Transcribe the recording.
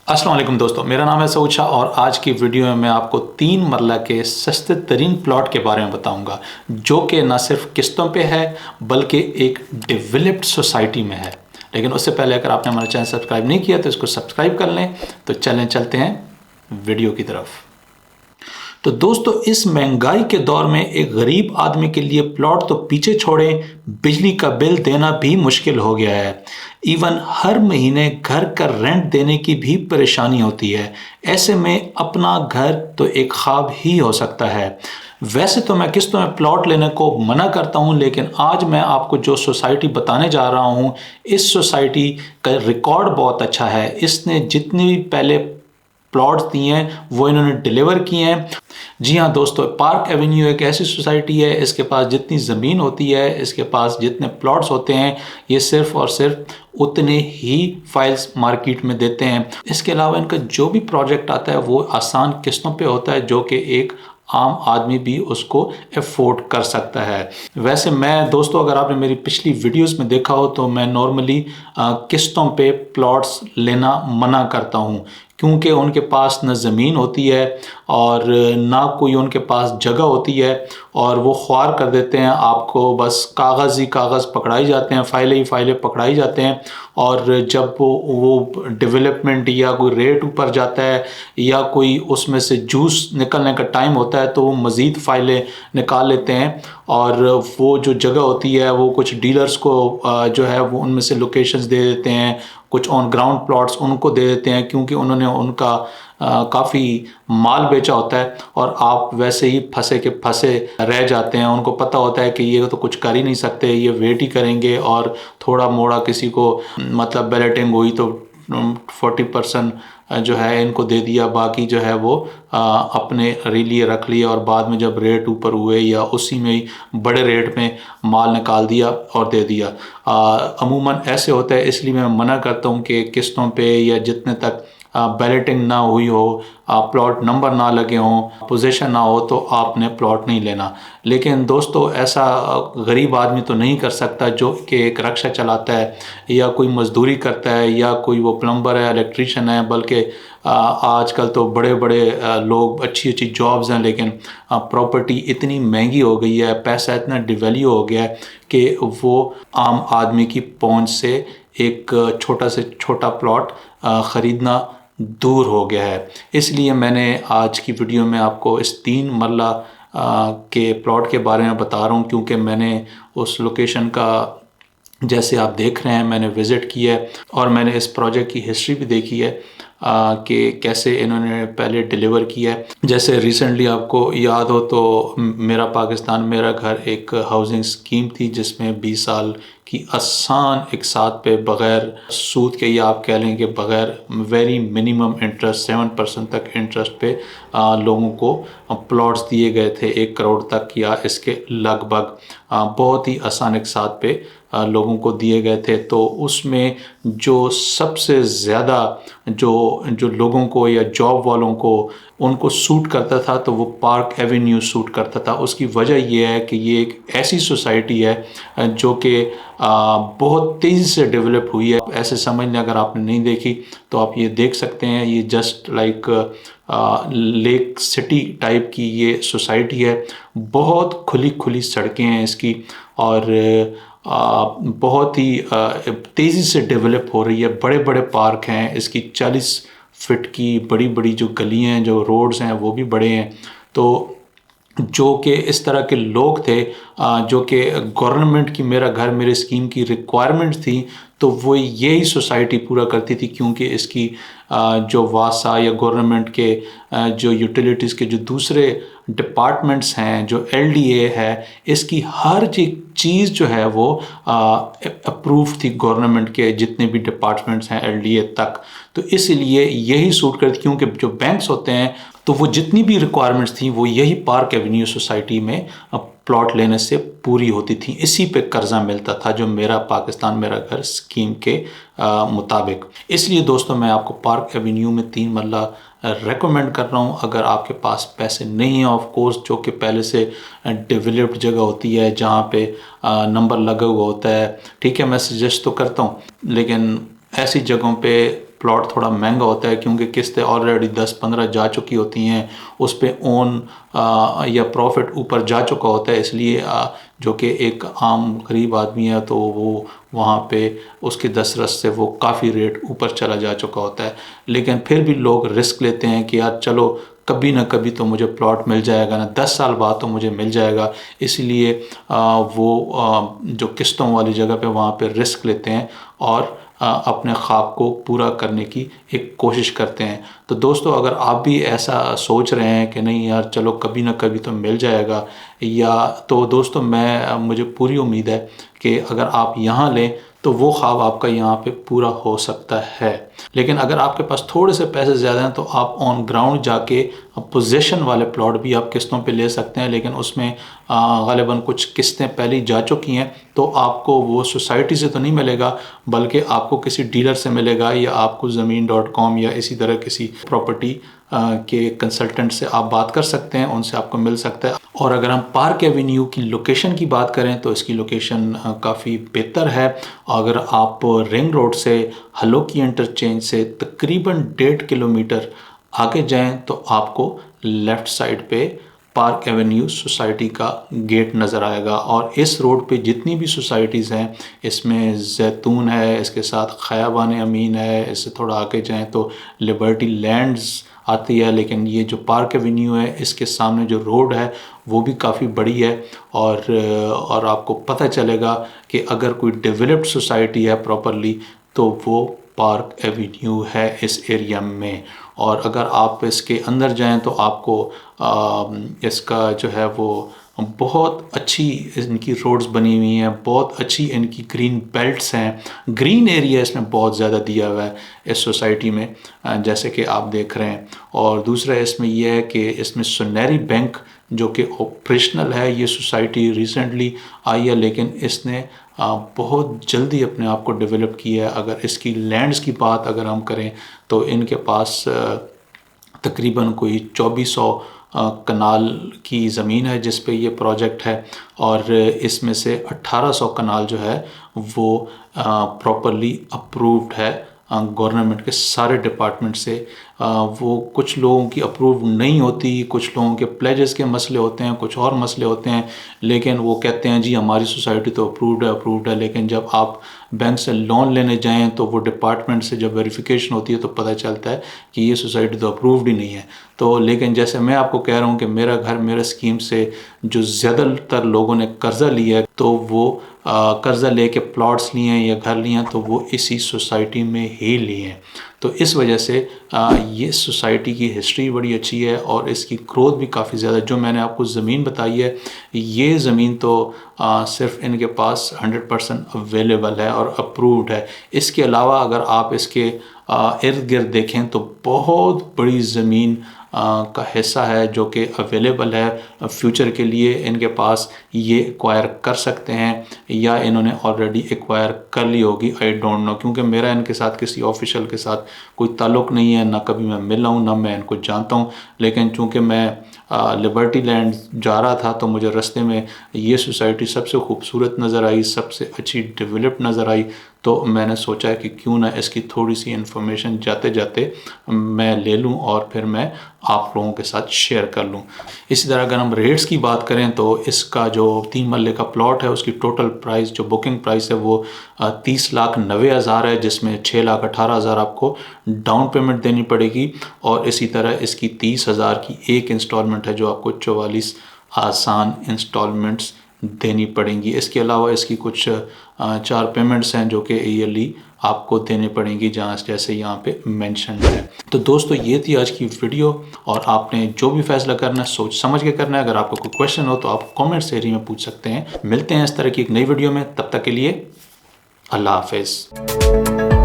السلام علیکم دوستو، میرا نام ہے سعود شاہ اور آج کی ویڈیو میں آپ کو 3 مرلہ کے سستے ترین پلاٹ کے بارے میں بتاؤں گا جو کہ نہ صرف قسطوں پہ ہے بلکہ ایک ڈیولپڈ سوسائٹی میں ہے۔ لیکن اس سے پہلے اگر آپ نے ہمارا چینل سبسکرائب نہیں کیا تو اس کو سبسکرائب کر لیں۔ تو چلتے ہیں ویڈیو کی طرف۔ تو دوستو، اس مہنگائی کے دور میں ایک غریب آدمی کے لیے پلاٹ تو پیچھے چھوڑیں، بجلی کا بل دینا بھی مشکل ہو گیا ہے۔ ایون ہر مہینے گھر کا رینٹ دینے کی بھی پریشانی ہوتی ہے۔ ایسے میں اپنا گھر تو ایک خواب ہی ہو سکتا ہے۔ ویسے تو میں قسطوں میں پلاٹ لینے کو منع کرتا ہوں، لیکن آج میں آپ کو جو سوسائٹی بتانے جا رہا ہوں، اس سوسائٹی کا ریکارڈ بہت اچھا ہے۔ اس نے جتنے بھی پہلے پلاٹس دیے ہیں وہ انہوں نے ڈیلیور کیے ہیں۔ جی ہاں دوستو، پارک ایونیو ایک ایسی سوسائٹی ہے، اس کے پاس جتنی زمین ہوتی ہے، اس کے پاس جتنے پلاٹس ہوتے ہیں، یہ صرف اور صرف اتنے ہی فائلز مارکیٹ میں دیتے ہیں۔ اس کے علاوہ ان کا جو بھی پروجیکٹ آتا ہے وہ آسان قسطوں پہ ہوتا ہے، جو کہ ایک عام آدمی بھی اس کو افورڈ کر سکتا ہے۔ ویسے میں دوستو، اگر آپ نے میری پچھلی ویڈیوز میں دیکھا ہو تو میں نارملی قسطوں پہ پلاٹس لینا منع کرتا ہوں، کیونکہ ان کے پاس نہ زمین ہوتی ہے اور نہ کوئی ان کے پاس جگہ ہوتی ہے، اور وہ خوار کر دیتے ہیں آپ کو۔ بس کاغذ ہی کاغذ پکڑائی جاتے ہیں، فائلیں ہی فائلیں پکڑائی جاتے ہیں، اور جب وہ ڈیولپمنٹ یا کوئی ریٹ اوپر جاتا ہے یا کوئی اس میں سے جوس نکلنے کا ٹائم ہوتا ہے تو وہ مزید فائلیں نکال لیتے ہیں، اور وہ جو جگہ ہوتی ہے وہ کچھ ڈیلرز کو جو ہے وہ ان میں سے لوکیشنز دے دیتے ہیں، کچھ آن گراؤنڈ پلاٹس ان کو دے دیتے ہیں، کیونکہ انہوں نے ان کا کافی مال بیچا ہوتا ہے، اور آپ ویسے ہی پھنسے کے پھنسے رہ جاتے ہیں۔ ان کو پتہ ہوتا ہے کہ یہ تو کچھ کر ہی نہیں سکتے، یہ ویٹ ہی کریں گے، اور تھوڑا موڑا کسی کو مطلب بیلٹنگ ہوئی تو 40% جو ہے ان کو دے دیا، باقی جو ہے وہ اپنے لیے رکھ لیا، اور بعد میں جب ریٹ اوپر ہوئے یا اسی میں ہی بڑے ریٹ میں مال نکال دیا اور دے دیا۔ عموماً ایسے ہوتا ہے، اس لیے میں منع کرتا ہوں کہ قسطوں پہ یا جتنے تک بیلٹنگ نہ ہوئی ہو، پلاٹ نمبر نہ لگے ہوں، پوزیشن نہ ہو، تو آپ نے پلاٹ نہیں لینا۔ لیکن دوستو، ایسا غریب آدمی تو نہیں کر سکتا جو کہ ایک رکشہ چلاتا ہے یا کوئی مزدوری کرتا ہے یا کوئی وہ پلمبر ہے، الیکٹریشین ہے، بلکہ آج کل تو بڑے بڑے لوگ، اچھی اچھی جابز ہیں، لیکن پراپرٹی اتنی مہنگی ہو گئی ہے، پیسہ اتنا ڈیویلیو ہو گیا ہے کہ وہ عام آدمی کی پہنچ سے ایک چھوٹا سے چھوٹا پلاٹ خریدنا دور ہو گیا ہے۔ اس لیے میں نے آج کی ویڈیو میں آپ کو اس 3 مرلہ کے پلاٹ کے بارے میں بتا رہا ہوں، کیونکہ میں نے اس لوکیشن کا، جیسے آپ دیکھ رہے ہیں، میں نے وزٹ کیا ہے، اور میں نے اس پروجیکٹ کی ہسٹری بھی دیکھی ہے کہ کیسے انہوں نے پہلے ڈیلیور کیا ہے۔ جیسے ریسنٹلی آپ کو یاد ہو تو میرا پاکستان میرا گھر ایک ہاؤسنگ اسکیم تھی، جس میں 20 سال کی آسان اقساط پہ بغیر سود کے، یا آپ کہہ لیں کہ بغیر ویری منیمم انٹرسٹ 7% تک انٹرسٹ پہ لوگوں کو پلاٹس دیے گئے تھے، 1 کروڑ تک یا اس کے لگ بھگ، بہت ہی آسان اقساط پہ لوگوں کو دیے گئے تھے۔ تو اس میں جو سب سے زیادہ جو لوگوں کو یا جاب والوں کو ان کو سوٹ کرتا تھا تو وہ پارک ایونیو سوٹ کرتا تھا۔ اس کی وجہ یہ ہے کہ یہ ایک ایسی سوسائٹی ہے جو کہ بہت تیزی سے ڈیولپ ہوئی ہے۔ ایسے سمجھ لیں، اگر آپ نے نہیں دیکھی تو آپ یہ دیکھ سکتے ہیں، یہ just like lake city type کی یہ سوسائٹی ہے۔ بہت کھلی سڑکیں ہیں اس کی، اور بہت ہی تیزی سے ڈیولپ ہو رہی ہے۔ بڑے بڑے پارک ہیں اس کی، 40 فٹ کی بڑی بڑی جو گلیاں ہیں، جو روڈز ہیں وہ بھی بڑے ہیں۔ تو جو کہ اس طرح کے لوگ تھے جو کہ گورنمنٹ کی میرا گھر میرے اسکیم کی ریکوائرمنٹ تھی، تو وہ یہی سوسائٹی پورا کرتی تھی، کیونکہ اس کی جو واسا یا گورنمنٹ کے جو یوٹیلیٹیز کے جو دوسرے ڈپارٹمنٹس ہیں، جو LDA ہے، اس کی ہر چیز جو ہے وہ اپروو تھی گورنمنٹ کے، جتنے بھی ڈپارٹمنٹس ہیں LDA تک۔ تو اس لیے یہی سوٹ کرتی، کیونکہ جو بینکس ہوتے ہیں تو وہ جتنی بھی ریکوائرمنٹس تھیں وہ یہی پارک ایونیو سوسائٹی میں پلاٹ لینے سے پوری ہوتی تھیں۔ اسی پہ قرضہ ملتا تھا، جو میرا پاکستان میرا گھر اسکیم کے مطابق۔ اس لیے دوستوں، میں آپ کو پارک ایونیو میں 3 مرلہ ریکمینڈ کر رہا ہوں۔ اگر آپ کے پاس پیسے نہیں ہیں، آف کورس، جو کہ پہلے سے ڈیولپڈ جگہ ہوتی ہے جہاں پہ نمبر لگا ہوا ہوتا ہے، ٹھیک ہے، میں سجیسٹ تو کرتا ہوں، لیکن ایسی جگہوں پہ پلاٹ تھوڑا مہنگا ہوتا ہے کیونکہ قسطیں آلریڈی 10-15 جا چکی ہوتی ہیں، اس پہ اون یا پروفٹ اوپر جا چکا ہوتا ہے، اس لیے جو کہ ایک عام غریب آدمی ہے تو وہ وہاں پہ اس کے دسترس سے وہ کافی ریٹ اوپر چلا جا چکا ہوتا ہے، لیکن پھر بھی لوگ رسک لیتے ہیں کہ یار چلو کبھی نہ کبھی تو مجھے پلاٹ مل جائے گا نا، 10 سال بعد تو مجھے مل جائے گا، اس لیے وہ جو قسطوں والی جگہ پہ وہاں پہ رسک لیتے ہیں اور اپنے خواب کو پورا کرنے کی ایک کوشش کرتے ہیں۔ تو دوستو اگر آپ بھی ایسا سوچ رہے ہیں کہ نہیں یار چلو کبھی نہ کبھی تو مل جائے گا، یا تو دوستو مجھے پوری امید ہے کہ اگر آپ یہاں لیں تو وہ خواب آپ کا یہاں پہ پورا ہو سکتا ہے۔ لیکن اگر آپ کے پاس تھوڑے سے پیسے زیادہ ہیں تو آپ آن گراؤنڈ جا کے پوزیشن والے پلاٹ بھی آپ قسطوں پہ لے سکتے ہیں، لیکن اس میں غالباً کچھ قسطیں پہلے جا چکی ہیں تو آپ کو وہ سوسائٹی سے تو نہیں ملے گا، بلکہ آپ کو کسی ڈیلر سے ملے گا، یا آپ کو زمین.com یا اسی طرح کسی پراپرٹی کے کنسلٹنٹ سے آپ بات کر سکتے ہیں، ان سے آپ کو مل سکتا ہے۔ اور اگر ہم پارک ایونیو کی لوکیشن کی بات کریں تو اس کی لوکیشن کافی بہتر ہے۔ اگر آپ رنگ روڈ سے ہلوکی انٹرچینج سے تقریباً 1.5 کلومیٹر آگے جائیں تو آپ کو لیفٹ سائڈ پہ پارک ایونیو سوسائٹی کا گیٹ نظر آئے گا، اور اس روڈ پہ جتنی بھی سوسائٹیز ہیں اس میں زیتون ہے، اس کے ساتھ خیابان امین ہے، اس سے تھوڑا آگے جائیں تو لبرٹی لینڈز آتی ہے، لیکن یہ جو پارک ایونیو ہے اس کے سامنے جو روڈ ہے وہ بھی کافی بڑی ہے، اور آپ کو پتہ چلے گا کہ اگر کوئی ڈیولپڈ سوسائٹی ہے پراپرلی تو وہ پارک ایونیو ہے اس ایریا میں۔ اور اگر آپ اس کے اندر جائیں تو آپ کو اس کا جو ہے وہ بہت اچھی ان کی روڈز بنی ہوئی ہیں، بہت اچھی ان کی گرین بیلٹس ہیں، گرین ایریا اس میں بہت زیادہ دیا ہوا ہے اس سوسائٹی میں، جیسے کہ آپ دیکھ رہے ہیں۔ اور دوسرا اس میں یہ ہے کہ اس میں سنیری بینک جو کہ آپریشنل ہے، یہ سوسائٹی ریسنٹلی آئی ہے، لیکن اس نے بہت جلدی اپنے آپ کو ڈیولپ کیا ہے۔ اگر اس کی لینڈز کی بات اگر ہم کریں تو ان کے پاس تقریباً کوئی 2400 کنال کی زمین ہے جس پہ یہ پروجیکٹ ہے، اور اس میں سے 1800 کنال جو ہے وہ پراپرلی اپرووڈ ہے گورنمنٹ کے سارے ڈپارٹمنٹ سے۔ وہ کچھ لوگوں کی اپروو نہیں ہوتی، کچھ لوگوں کے پلیجز کے مسئلے ہوتے ہیں، کچھ اور مسئلے ہوتے ہیں، لیکن وہ کہتے ہیں جی ہماری سوسائٹی تو اپرووڈ ہے، لیکن جب آپ بینک سے لون لینے جائیں تو وہ ڈپارٹمنٹ سے جب ویریفیکیشن ہوتی ہے تو پتہ چلتا ہے کہ یہ سوسائٹی تو اپرووڈ ہی نہیں ہے۔ تو لیکن جیسے میں آپ کو کہہ رہا ہوں کہ میرا گھر میرا اسکیم سے جو زیادہ تر لوگوں نے قرضہ لیا ہے تو وہ قرضہ لے کے پلاٹس لیے ہیں یا گھر لیے ہیں تو وہ اسی سوسائٹی میں ہی لیے ہیں۔ تو اس وجہ سے یہ سوسائٹی کی ہسٹری بڑی اچھی ہے اور اس کی گروتھ بھی کافی زیادہ۔ جو میں نے آپ کو زمین بتائی ہے یہ زمین تو صرف ان کے پاس 100% اویلیبل ہے اور اپرووڈ ہے۔ اس کے علاوہ اگر آپ اس کے ارد گرد دیکھیں تو بہت بڑی زمین کا حصہ ہے جو کہ اویلیبل ہے فیوچر کے لیے، ان کے پاس یہ ایکوائر کر سکتے ہیں یا انہوں نے آلریڈی ایکوائر کر لی ہوگی، آئی ڈونٹ نو، کیونکہ میرا ان کے ساتھ کسی آفیشل کے ساتھ کوئی تعلق نہیں ہے، نہ کبھی میں ملا ہوں نہ میں ان کو جانتا ہوں، لیکن چونکہ میں لبرٹی لینڈ جا رہا تھا تو مجھے رستے میں یہ سوسائٹی سب سے خوبصورت نظر آئی، سب سے اچھی ڈیولپ نظر آئی، تو میں نے سوچا کہ کیوں نہ اس کی تھوڑی سی انفارمیشن جاتے جاتے میں لے لوں اور پھر میں آپ لوگوں کے ساتھ شیئر کر لوں۔ اسی طرح اگر ہم ریٹس کی بات کریں تو اس کا جو 3 مرلے کا پلاٹ ہے اس کی ٹوٹل پرائس جو بکنگ پرائس ہے وہ 30,90,000 ہے، جس میں 6,18,000 آپ کو ڈاؤن پیمنٹ دینی پڑے گی، اور اسی طرح اس کی 30,000 کی ایک انسٹالمنٹ ہے جو آپ کو 44 آسان انسٹالمنٹس دینی پڑیں گی۔ اس کے علاوہ اس کی کچھ 4 پیمنٹس ہیں جو کہ ایئرلی آپ کو دینے پڑیں گی، جہاں جیسے یہاں پہ مینشنڈ ہے۔ تو دوستو یہ تھی آج کی ویڈیو، اور آپ نے جو بھی فیصلہ کرنا ہے سوچ سمجھ کے کرنا ہے۔ اگر آپ کو کوئی کویشچن ہو تو آپ کامنٹس ایریا میں پوچھ سکتے ہیں۔ ملتے ہیں اس طرح کی ایک نئی ویڈیو میں، تب تک کے لیے اللہ حافظ۔